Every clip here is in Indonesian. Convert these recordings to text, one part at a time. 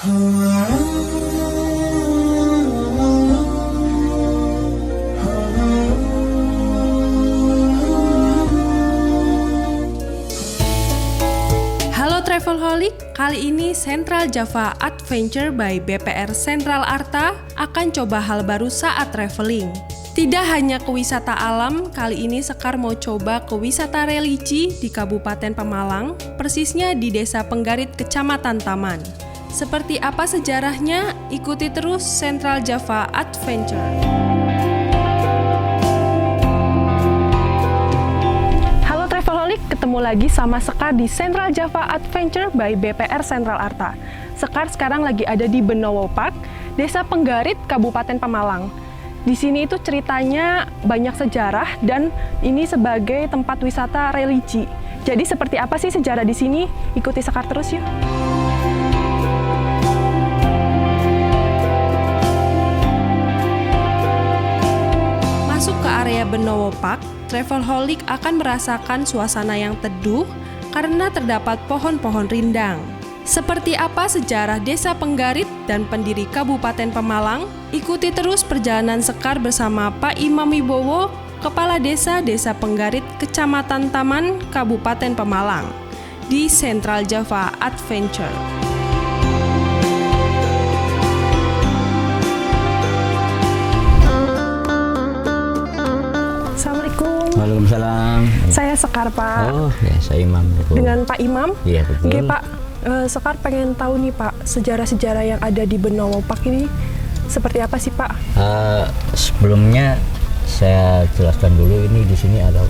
Halo Travelholic, kali ini Central Java Adventure by BPR Sentral Arta akan coba hal baru saat traveling. Tidak hanya ke wisata alam, kali ini Sekar mau coba ke wisata religi di Kabupaten Pemalang, persisnya di Desa Penggarit, Kecamatan Taman. Seperti apa sejarahnya? Ikuti terus Central Java Adventure. Halo Travelholic, ketemu lagi sama Sekar di Central Java Adventure by BPR Sentral Arta. Sekar sekarang lagi ada di Benowo Park, Desa Penggarit, Kabupaten Pemalang. Di sini itu ceritanya banyak sejarah dan ini sebagai tempat wisata religi. Jadi seperti apa sih sejarah di sini? Ikuti Sekar terus yuk. Masuk ke area Benowo Park, Travelholic akan merasakan suasana yang teduh karena terdapat pohon-pohon rindang. Seperti apa sejarah Desa Penggarit dan pendiri Kabupaten Pemalang? Ikuti terus perjalanan Sekar bersama Pak Imam Wibowo, Kepala Desa Penggarit, Kecamatan Taman, Kabupaten Pemalang, di Central Java Adventure. Assalamualaikum. Waalaikumsalam. Saya Sekar, Pak. Oh, ya, saya Imam. Dengan Pak Imam? Iya, betul. Oke, Pak. Sekar pengen tahu nih, Pak, sejarah-sejarah yang ada di Benowo Park ini seperti apa sih, Pak? Sebelumnya saya jelaskan dulu, ini di sini ada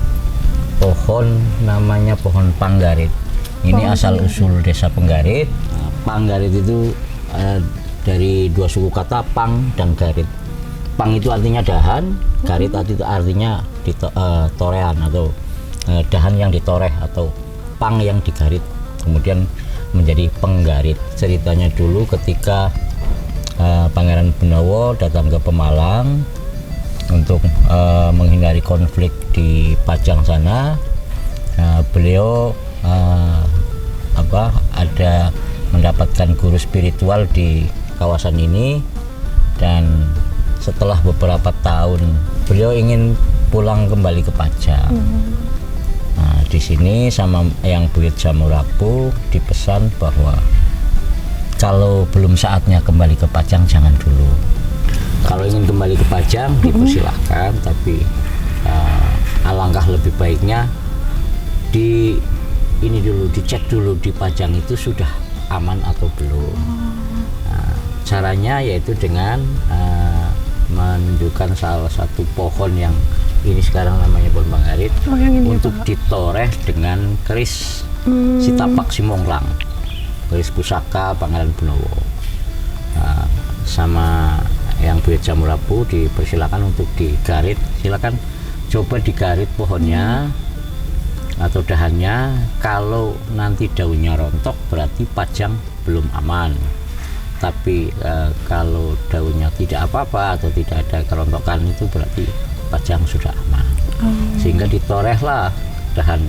pohon namanya pohon Panggarit. Ini asal usul Desa Penggarit. Panggarit itu dari dua suku kata pang dan garit. Pang itu artinya dahan, garit itu artinya torehan atau dahan yang ditoreh atau pang yang digarit. Kemudian menjadi Penggarit. Ceritanya dulu ketika Pangeran Benowo datang ke Pemalang untuk menghindari konflik di Pajang sana, beliau ada mendapatkan guru spiritual di kawasan ini, dan setelah beberapa tahun beliau ingin pulang kembali ke Pajang. Nah, di sini sama yang Buyut Jamurapu dipesan bahwa kalau belum saatnya kembali ke Pajang jangan dulu. Kalau ingin kembali ke Pajang dipersilahkan, tapi alangkah lebih baiknya dicek dulu di Pajang itu sudah aman atau belum. Nah, caranya yaitu dengan menunjukkan salah satu pohon yang ini sekarang namanya pohon Panggarit, untuk ditoreh dengan keris Sitapak Simonglang, keris pusaka Pangeran Benowo. Nah, sama yang Buyut Jamurapu dipersilakan untuk digarit. Silakan coba digarit pohonnya atau dahannya. Kalau nanti daunnya rontok berarti Pajang belum aman. Tapi kalau daunnya tidak apa-apa atau tidak ada kerontokan, itu berarti Pajang sudah aman. Sehingga ditorehlah dahan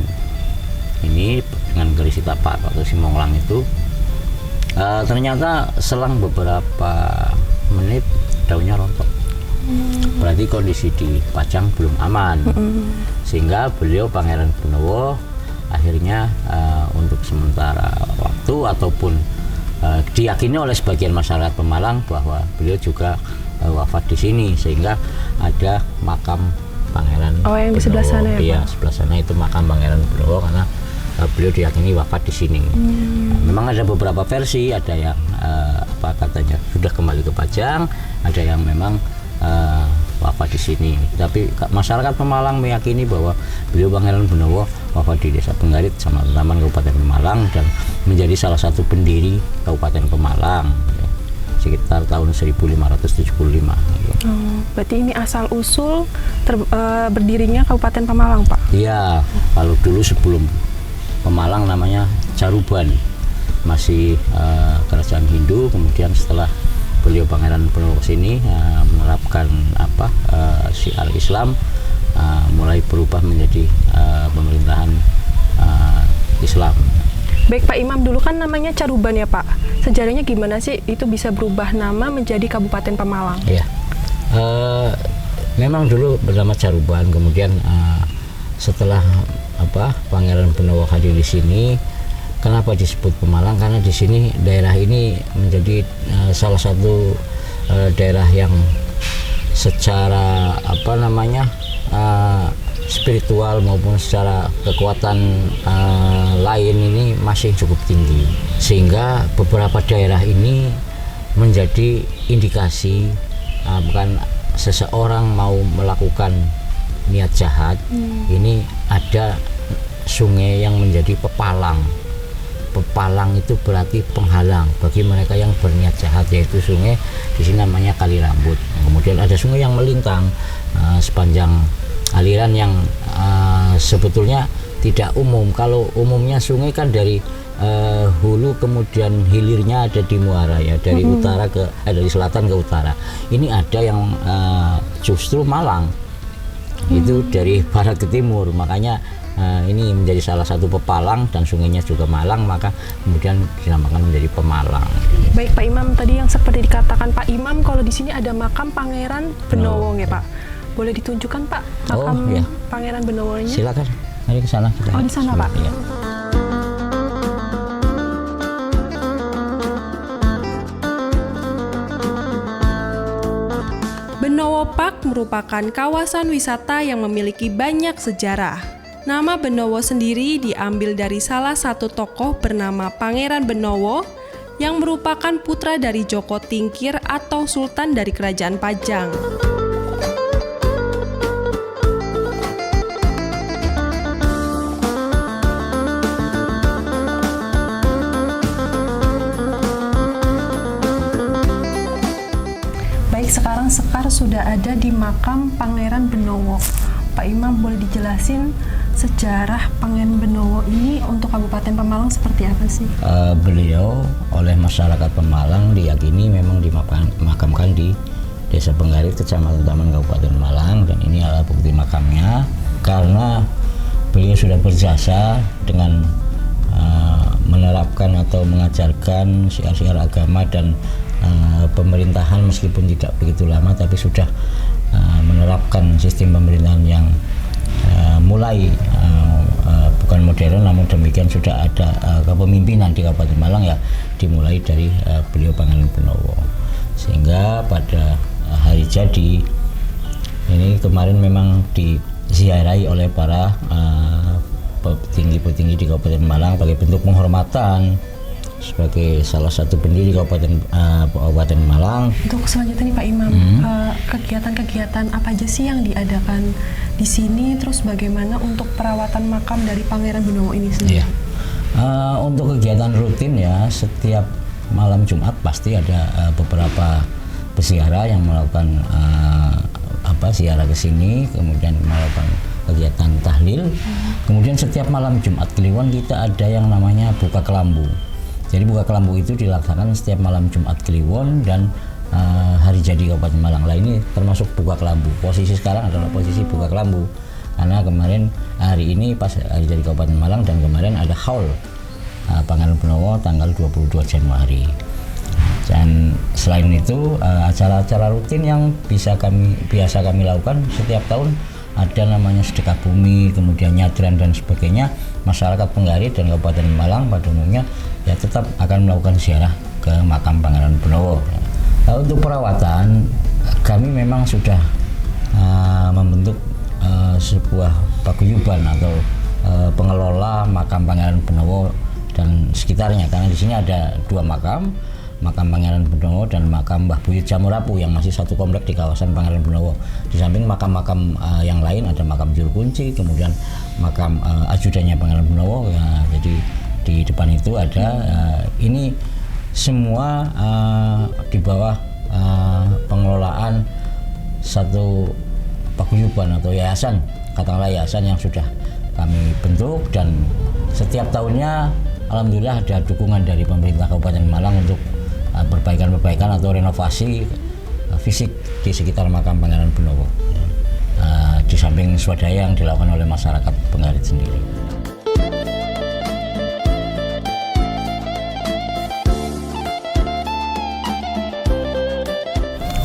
ini dengan keris Sitapak atau Simonglang itu. Ternyata selang beberapa menit daunnya rontok. Berarti kondisi di Pajang belum aman. Sehingga beliau Pangeran Benowo akhirnya untuk sementara waktu ataupun diyakini oleh sebagian masyarakat Pemalang bahwa beliau juga wafat di sini, sehingga ada makam Pangeran yang Benowo. Di sebelah sana ya, Pak? Iya, sebelah sana itu makam Pangeran Benowo karena beliau diyakini wafat di sini. Memang ada beberapa versi, ada yang katanya sudah kembali ke Pajang, ada yang memang wafat di sini. Tapi masyarakat Pemalang meyakini bahwa beliau Pangeran Benowo wafat di Desa Penggarit, Kecamatan Taman, Kabupaten Pemalang, dan menjadi salah satu pendiri Kabupaten Pemalang sekitar tahun 1575. Berarti ini asal usul berdirinya Kabupaten Pemalang, Pak? Iya, kalau dulu sebelum Pemalang namanya Caruban, masih kerajaan Hindu. Kemudian setelah beliau Pangeran Benowo sini menerapkan syiar Islam, mulai berubah menjadi pemerintahan Islam. Baik Pak Imam, dulu kan namanya Caruban ya Pak. Sejarahnya gimana sih itu bisa berubah nama menjadi Kabupaten Pemalang? Iya. Memang dulu bernama Caruban, kemudian setelah Pangeran Benowo hadir di sini, kenapa disebut Pemalang? Karena di sini daerah ini menjadi salah satu daerah yang secara spiritual maupun secara kekuatan lain ini masih cukup tinggi, sehingga beberapa daerah ini menjadi indikasi bukan seseorang mau melakukan niat jahat. Ini ada sungai yang menjadi pepalang. Pepalang itu berarti penghalang bagi mereka yang berniat jahat, yaitu sungai di sini namanya Kali Rambut. Kemudian ada sungai yang melintang sepanjang aliran yang sebetulnya tidak umum. Kalau umumnya sungai kan dari hulu kemudian hilirnya ada di muara ya, dari utara ke dari selatan ke utara. Ini ada yang justru Malang, itu dari barat ke timur, makanya ini menjadi salah satu pepalang dan sungainya juga Malang, maka kemudian dinamakan menjadi Pemalang. Baik Pak Imam, tadi yang seperti dikatakan Pak Imam, kalau di sini ada makam Pangeran Benowo ya Pak. Boleh ditunjukkan Pak makam Pangeran Benowo-nya? Silakan, mari ke sana. Oh, di sana Pak. Ya. Benowo Park merupakan kawasan wisata yang memiliki banyak sejarah. Nama Benowo sendiri diambil dari salah satu tokoh bernama Pangeran Benowo yang merupakan putra dari Joko Tingkir atau Sultan dari Kerajaan Pajang. Baik, sekarang Sekar sudah ada di makam Pangeran Benowo. Pak Imam, boleh dijelasin sejarah Pangeran Benowo ini untuk Kabupaten Pemalang seperti apa sih? Beliau oleh masyarakat Pemalang diyakini memang dimakamkan di Desa Penggarit, Kecamatan Taman, Kabupaten Malang, dan ini adalah bukti makamnya karena beliau sudah berjasa dengan menerapkan atau mengajarkan syiar-syiar agama dan pemerintahan, meskipun tidak begitu lama tapi sudah menerapkan sistem pemerintahan yang mulai bukan modern, namun demikian sudah ada kepemimpinan di Kabupaten Malang ya dimulai dari beliau Pangeran Benowo, sehingga pada hari jadi ini kemarin memang diziarahi oleh para petinggi-petinggi di Kabupaten Malang sebagai bentuk penghormatan sebagai salah satu pendiri Kabupaten Malang. Untuk selanjutnya nih Pak Imam, kegiatan-kegiatan apa aja sih yang diadakan di sini, terus bagaimana untuk perawatan makam dari Pangeran Benowo ini sendiri? Untuk kegiatan rutin ya, setiap malam Jumat pasti ada beberapa peziarah yang melakukan ziarah ke sini, kemudian melakukan kegiatan tahlil. Kemudian setiap malam Jumat Kliwon kita ada yang namanya buka kelambu. Jadi buka kelambu itu dilaksanakan setiap malam Jumat Kliwon dan hari jadi Kabupaten Malang. Lah ini termasuk buka kelambu. Posisi sekarang adalah posisi buka kelambu. Karena kemarin hari ini pas hari jadi Kabupaten Malang dan kemarin ada haul Pangeran Benowo tanggal 22 Januari. Dan selain itu acara-acara rutin yang biasa kami lakukan setiap tahun ada namanya sedekah bumi, kemudian nyadran dan sebagainya. Masyarakat Penggarit dan Kabupaten Malang pada umumnya ya tetap akan melakukan ziarah ke makam Pangeran Benowo. Nah, untuk perawatan kami memang sudah membentuk sebuah paguyuban atau pengelola makam Pangeran Benowo dan sekitarnya, karena di sini ada dua makam Pangeran Benowo dan makam Mbah Buyut Jamurapu yang masih satu komplek di kawasan Pangeran Benowo. Di samping makam-makam yang lain ada makam Juru Kunci, kemudian makam ajudannya Pangeran Benowo. Ya, jadi di depan itu ada ini semua di bawah pengelolaan satu paguyuban atau yayasan, katakanlah yayasan yang sudah kami bentuk, dan setiap tahunnya alhamdulillah ada dukungan dari pemerintah Kabupaten Malang untuk perbaikan-perbaikan atau renovasi fisik di sekitar makam Pangeran Benowo, di samping swadaya yang dilakukan oleh masyarakat Penggarit sendiri.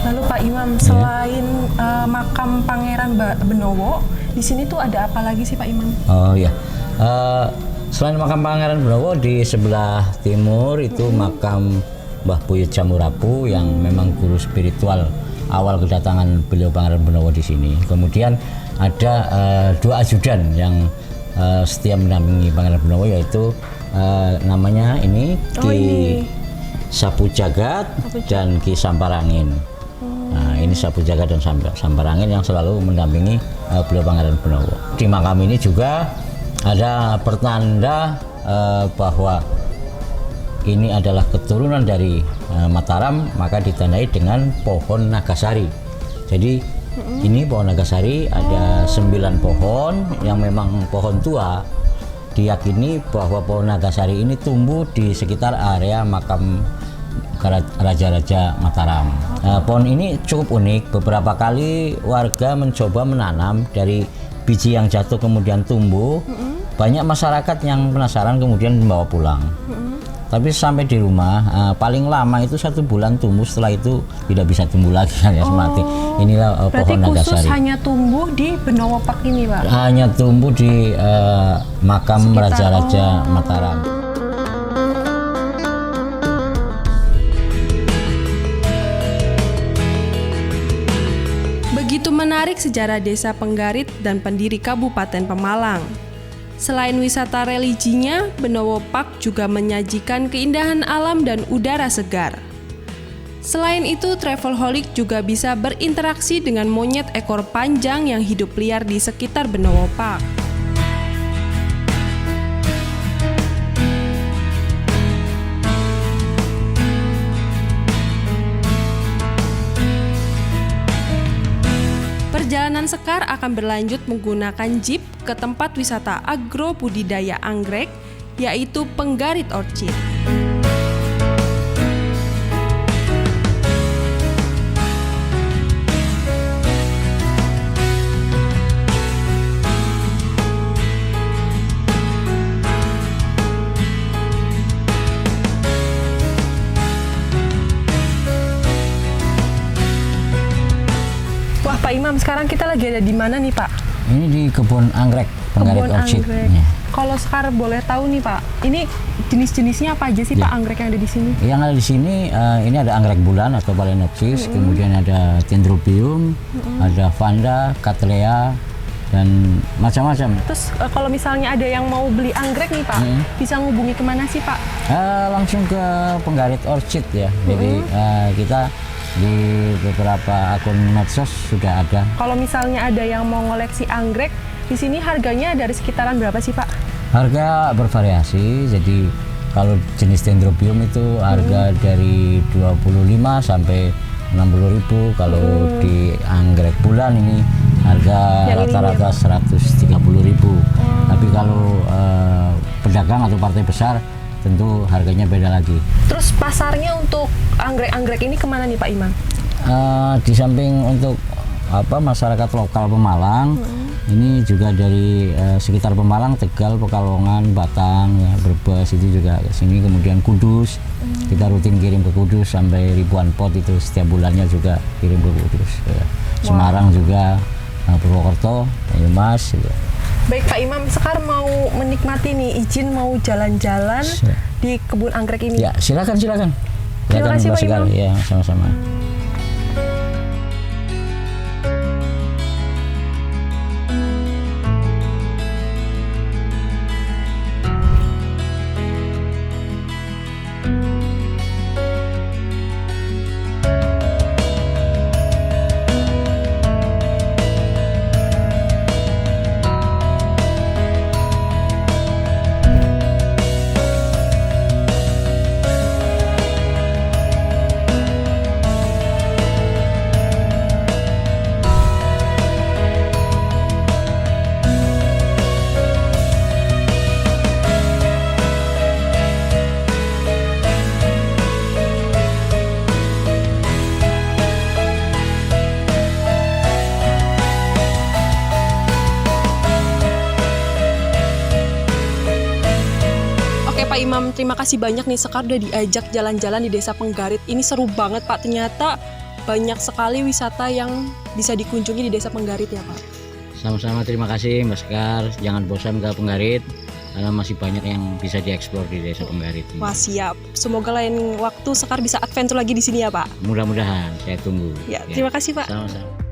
Lalu Pak Imam, selain makam Pangeran Benowo, di sini tuh ada apa lagi sih Pak Imam? Oh iya, selain makam Pangeran Benowo di sebelah timur itu makam Mbah Buyut Jamurapu yang memang guru spiritual awal kedatangan beliau Pangeran Benowo di sini. Kemudian ada 2 ajudan yang setia mendampingi Pangeran Benowo, yaitu namanya ini Ki Sapu Jagat dan Ki Samparangin. Nah, ini Sapu Jagat dan Samparangin yang selalu mendampingi beliau Pangeran Benowo. Di makam ini juga ada pertanda bahwa ini adalah keturunan dari Mataram, maka ditandai dengan pohon Nagasari. Jadi ini pohon Nagasari ada 9 pohon yang memang pohon tua. Diyakini bahwa pohon Nagasari ini tumbuh di sekitar area makam Raja-Raja Mataram. Pohon ini cukup unik. Beberapa kali warga mencoba menanam dari biji yang jatuh kemudian tumbuh. Banyak masyarakat yang penasaran kemudian membawa pulang. Tapi sampai di rumah paling lama itu 1 bulan tumbuh, setelah itu tidak bisa tumbuh lagi alias mati. Inilah pohon Nagasari. Berarti khusus hanya tumbuh di Benowo Park ini Pak? Hanya tumbuh di makam Raja-Raja Mataram. Begitu menarik sejarah Desa Penggarit dan pendiri Kabupaten Pemalang. Selain wisata religinya, Benowo Park juga menyajikan keindahan alam dan udara segar. Selain itu, travelholic juga bisa berinteraksi dengan monyet ekor panjang yang hidup liar di sekitar Benowo Park. Perjalanan Sekar akan berlanjut menggunakan jeep ke tempat wisata agro budidaya anggrek, yaitu Penggarit Orchid. Pak Imam, sekarang kita lagi ada di mana nih Pak? Ini di kebun anggrek, Penggarit Orchid. Ya. Kalau Sekar boleh tahu nih Pak, ini jenis-jenisnya apa aja sih Pak anggrek yang ada di sini? Yang ada di sini, ini ada anggrek bulan atau Phalaenopsis, kemudian ada Dendrobium, ada Vanda, Cattleya, dan macam-macam. Terus kalau misalnya ada yang mau beli anggrek nih Pak, bisa ngubungi kemana sih Pak? Langsung ke Penggarit Orchid ya. Jadi kita di beberapa akun medsos sudah ada. Kalau misalnya ada yang mau ngoleksi anggrek, di sini harganya dari sekitaran berapa sih Pak? Harga bervariasi, jadi kalau jenis Dendrobium itu harga dari 25 sampai 60.000. Kalau di anggrek bulan ini harga rata-rata 130.000. Tapi kalau pedagang atau partai besar tentu harganya beda lagi. Terus pasarnya untuk anggrek-anggrek ini kemana nih Pak Imam? Di samping untuk masyarakat lokal Pemalang, ini juga dari sekitar Pemalang, Tegal, Pekalongan, Batang, ya, Brebes itu juga ke sini. Kemudian Kudus, kita rutin kirim ke Kudus sampai ribuan pot itu setiap bulannya juga kirim ke Kudus. Ya. Semarang juga, Purwokerto, Banyumas. Gitu. Baik Pak Imam, sekarang mau menikmati nih, izin mau jalan-jalan di kebun anggrek ini. Ya, silakan. Terima kasih Pak Imam. Ya, sama-sama. Pak Imam, terima kasih banyak nih, Sekar udah diajak jalan-jalan di Desa Penggarit. Ini seru banget Pak, ternyata banyak sekali wisata yang bisa dikunjungi di Desa Penggarit ya Pak. Sama-sama, terima kasih Mas Sekar. Jangan bosan ke Penggarit karena masih banyak yang bisa dieksplor di Desa Penggarit. Wah siap. Semoga lain waktu Sekar bisa adventure lagi di sini ya Pak. Mudah-mudahan, saya tunggu. Ya, terima kasih Pak. Sama-sama.